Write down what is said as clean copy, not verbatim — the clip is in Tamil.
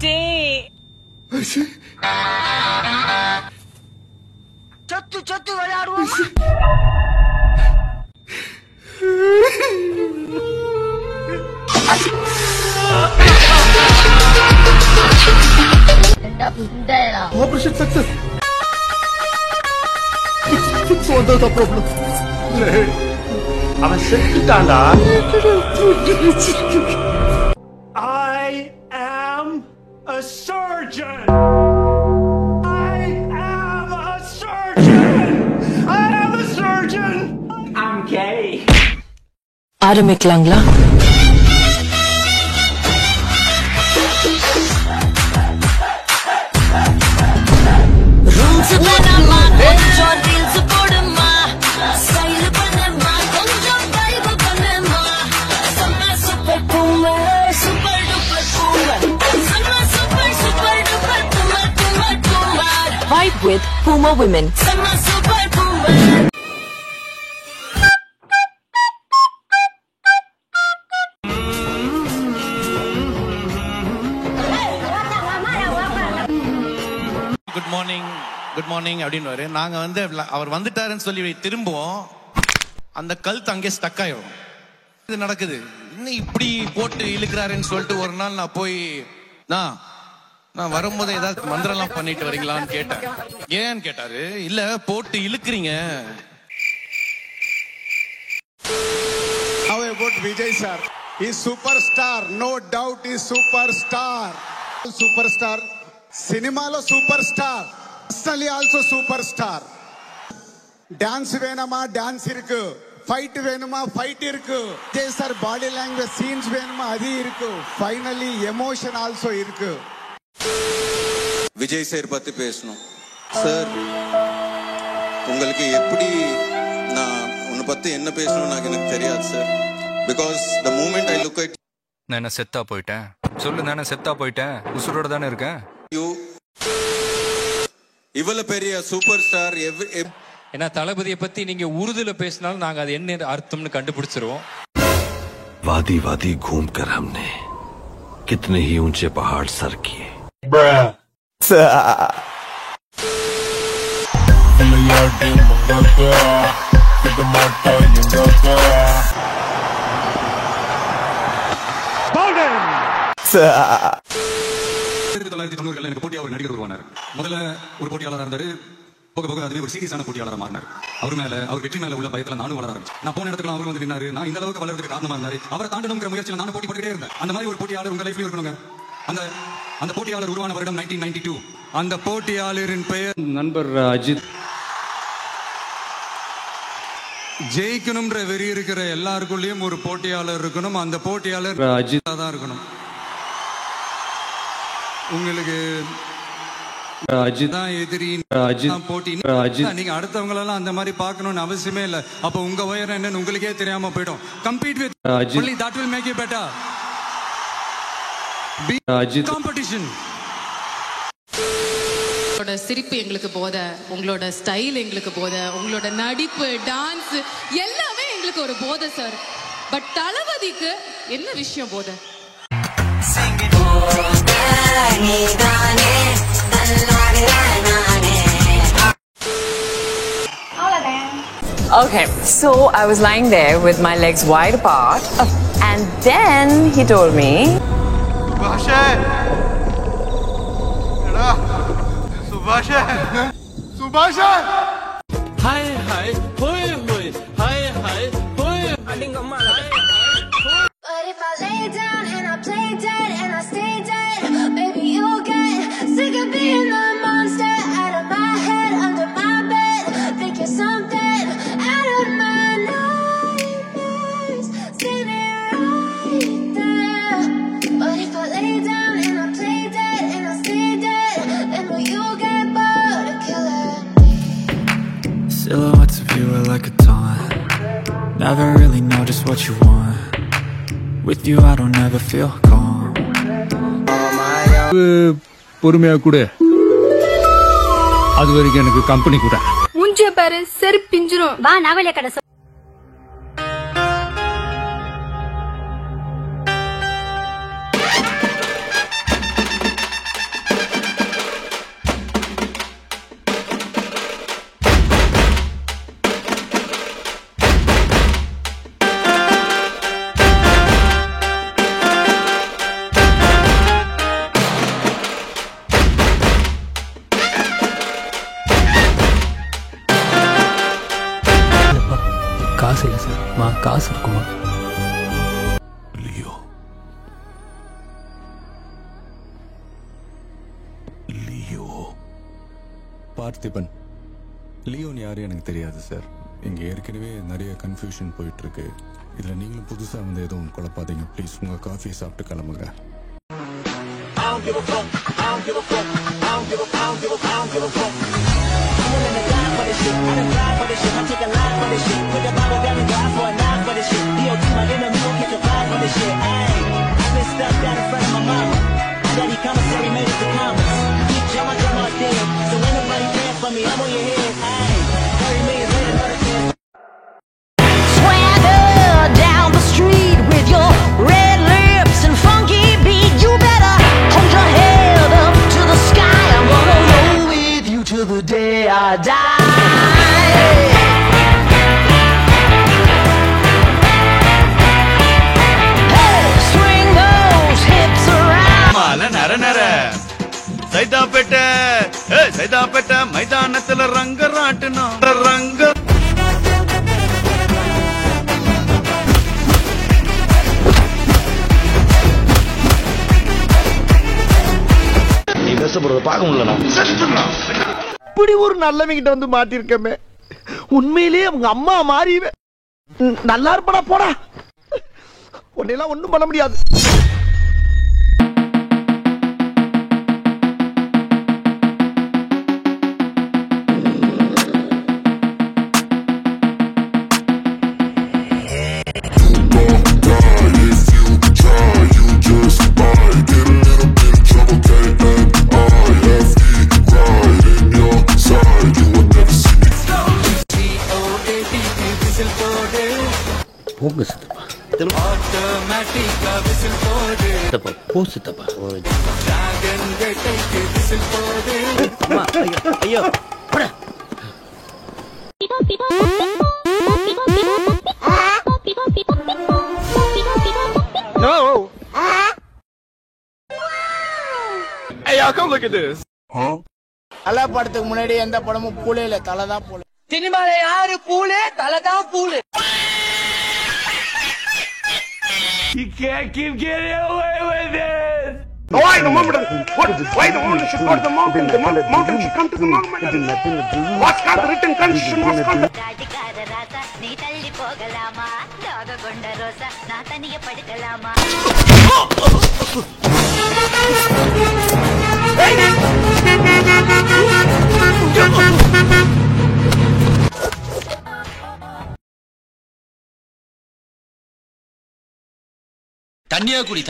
டேய் சத்து சத்து விளையாடுவோம். Operation success. Fix all the problem. அவன் செத்துட்டான்டா. I am a surgeon. I am a surgeon. I am a surgeon. I'm gay. ஆரம்பிக்கலாங்களா? Vibe with Puma Women. Good morning அப்படின்னு நாங்க வந்து அவர் வந்துட்டாருன்னு சொல்லி திரும்புவோம், அந்த கழுத்து அங்கே ஸ்டக் ஆயிடும். இது நடக்குது. இன்னும் இப்படி போட்டு இழுக்கிறாருன்னு சொல்லிட்டு ஒரு நாள் நான் போய் நான் வரும்போது ஏதாவது மந்திரம்லாம் பண்ணிட்டு வரீங்களான்னு கேட்டேன். ஏன்னு கேட்டாரு, இல்ல போட்டு இழுக்கிறீங்க. How about Vijay sir? He's superstar, no doubt he's superstar. Superstar. Cinema lo superstar. Personally also superstar. Dance venama dance irukku. Fight venuma fight irukku. Vijay sir body language scenes venuma adi irukku. Finally emotion also irukku. Vijay sir பத்தி பேசணும். சார் உங்களுக்கு எப்படி நான் உன்னை பத்தி என்ன பேசணும் எனக்கு தெரியாது sir. Because the moment I look at நான் செத்தா போயிட்டேன் சொல்லு. நான் செத்தா போயிட்டேன், உசுரோட தானே இருக்கேன். யூ இவ்வளவு பெரிய சூப்பர் ஸ்டார். ஏன்னா தளபதியை பத்தி நீங்க உருதுல பேசினாலும் நாங்க அது என்ன அர்த்தம்னு கண்டுபிடிச்சிருவோம். वादी वादी घूम कर हमने कितने ही ऊंचे पहाड़ सर किए. எனக்கு போட்டியா ஒரு நடிகர் உருவானார். முதல்ல ஒரு போட்டியாளராக இருந்தாரு. போக போக அதுவே ஒரு சீரியஸான போட்டியாளராக மாறினார். அவர் வெற்றி மேல உள்ள பயத்துல நானும் வளர ஆரம்பிச்சேன். நான் போன இடத்துல அவரும் வந்து நின்னாரு. நான் இந்த அளவுக்கு வளர்றதுக்கு காரணமா இருந்தாரு. அவரை தாண்டணுங்கிற முயற்சியில் நானும் போட்டி போட்டுக்கிட்டே இருந்தேன். அந்த மாதிரி ஒரு போட்டியாளர் உங்க லைஃப்ல இருக்கணுங்க. அந்த போட்டியாளர் உருவான வருடம் 1992. அந்த போட்டியாளரின் பெயர் நண்பர் அஜித். ஜெயிக்கணும்ன்ற வெறி இருக்கிற எல்லாருக்குள்ளேயும் ஒரு போட்டியாளர் இருக்கணும். அந்த போட்டியாளர் அஜித் தான் இருக்கணும். உங்களுக்கு அஜித் தான் எதிரி, அஜித் போட்டி. நீங்க அடுத்தவங்களெல்லாம் அந்த மாதிரி பார்க்கணும்னு அவசியமே இல்லை. அப்போ உங்க உயரம் என்னன்னு உங்களுக்கே தெரியாம போயிடும். Compete with only that will make you better. Be competition. உங்களோட சிரிப்பு எங்களுக்கு போதை, உங்களோட ஸ்டைல் எங்களுக்கு போதை, உங்களோட நடிப்பு, டான்ஸ் எல்லாமே எங்களுக்கு ஒரு போதை சார். பட் தளபதிக்கு என்ன விஷயம் போதை? Okay, so I was lying there with my legs wide apart, and then he told me, Subhasha! Hi hi, hoy hoy, hi hi, hoy. But if I lay down and I play dead and I stay dead, baby you'll get sick of being the monster out of my head, under my bed, thinking something out of my nightmares, standing right there. But if I lay down and I play dead and I stay dead, then will you get bored of killing me? Silhouettes of you are like a taunt. Never really know just what you want. With you I don't ever feel calm. பொறுமையா கூட அது வரைக்கும் எனக்கு கம்பெனி கூட. முஞ்ச பாரு செருப்பு பிஞ்சிரும். வா நவல கடை. காசு இருக்குமா? Leo Leo Parthiban. லியோன்னு யாரும் எனக்கு தெரியாது சார். இங்கே ஏற்கனவே நிறைய கன்ஃபியூஷன் போயிட்டு இருக்கு. இதில் நீங்களும் புதுசாக வந்து எதுவும் குழப்பாதீங்க ப்ளீஸ். உங்கள் காஃபியை சாப்பிட்டு கிளம்புங்க. The day I die. Hey, swing those hips around. மால நர நர சைதாப்பேட்டை சைதாப்பேட்டை மைதானத்துல ரங்க ராட்டணும் ரங்க. நீ கஷ்டப்படுறத பார்க்க முடியல. இப்படி ஒரு நல்லவங்கிட்ட வந்து மாட்டிருக்கமே. உண்மையிலேயே அவங்க அம்மா மாறி நல்லா இருப்படா போடா. உன்னையெல்லாம் ஒண்ணும் பண்ண முடியாது. போங்க சித்தப்பா. சித்தப்பா போ சித்தப்பா. ஐயோ No. Hey, y'all, come look at this. தலை படத்துக்கு முன்னாடி எந்த படமும் பூலே இல்ல, தலை தான் பூலே. சினிமால யாரு பூலே? தலை தான் Phule. You can't keep getting away with this. Why the moment? Why the woman should go to the mountain? The mountain should come to the mountain. What's called the written constitution? What's called the... நீ தள்ளி போகலாமா? தாககொண்ட ரோசா நான் தனிய படுக்கலாமா? தண்ணியா குடி.